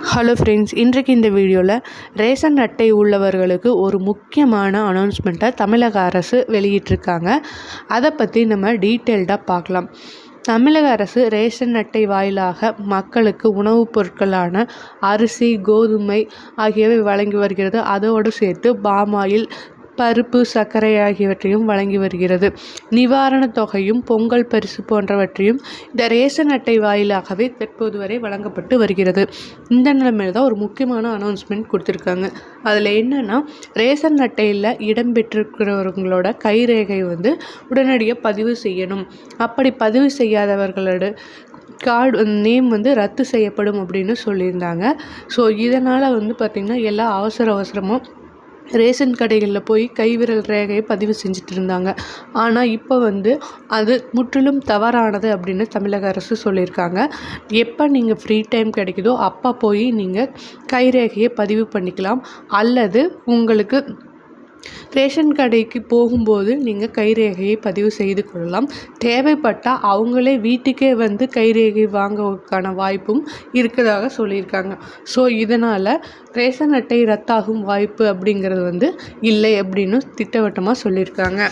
Hello friends, இன்றைக்கு இந்த வீடியோவில் ரேஷன் அட்டை உள்ளவர்களுக்கு ஒரு முக்கியமான அனௌன்ஸ்மெண்ட்டை தமிழக அரசு வெளியிட்டிருக்காங்க. அதை பற்றி நம்ம டீட்டெயில்டாக பார்க்கலாம். தமிழக அரசு ரேஷன் அட்டை வாயிலாக மக்களுக்கு உணவுப் பொருட்களான அரிசி, கோதுமை ஆகியவை வழங்கி வருகிறது. அதோடு சேர்த்து பாமாயில், பருப்பு, சர்க்கரை ஆகியவற்றையும் வழங்கி வருகிறது. நிவாரணத் தொகையும், பொங்கல் பரிசு போன்றவற்றையும் இந்த ரேஷன் அட்டை வாயிலாகவே தற்போது வரை வழங்கப்பட்டு வருகிறது. இந்த நிலைமையில் தான் ஒரு முக்கியமான அனௌன்ஸ்மெண்ட் கொடுத்துருக்காங்க. அதில் என்னென்னா, ரேஷன் அட்டையில் இடம்பெற்றிருக்கிறவங்களோட கைரேகை உடனடியாக பதிவு செய்யணும். அப்படி பதிவு செய்யாதவர்களோட கார்டு நேம் ரத்து செய்யப்படும் அப்படின்னு சொல்லியிருந்தாங்க. ஸோ இதனால் பார்த்திங்கன்னா எல்லாம் அவசரமாக ரேஷன் கடைகளில் போய் கைவிரல் ரேகையை பதிவு செஞ்சுட்டு இருந்தாங்க. ஆனால் இப்போ அது முற்றிலும் தவறானது அப்படின்னு தமிழக அரசு சொல்லியிருக்காங்க. எப்போ நீங்கள் ஃப்ரீ டைம் கிடைக்குதோ அப்போ போய் நீங்கள் கைரேகையை பதிவு பண்ணிக்கலாம். அல்லது உங்களுக்கு ரேஷன் கடைக்கு போகும்போது நீங்கள் கைரேகையை பதிவு செய்து கொள்ளலாம். தேவைப்பட்டால் அவங்களே வீட்டுக்கே கைரேகை வாங்குவதற்கான வாய்ப்பும் இருக்கிறதாக சொல்லியிருக்காங்க. ஸோ இதனால் ரேஷன் அட்டை ரத்தாகும் வாய்ப்பு அப்படிங்கிறது இல்லை அப்படின்னு திட்டவட்டமாக சொல்லியிருக்காங்க.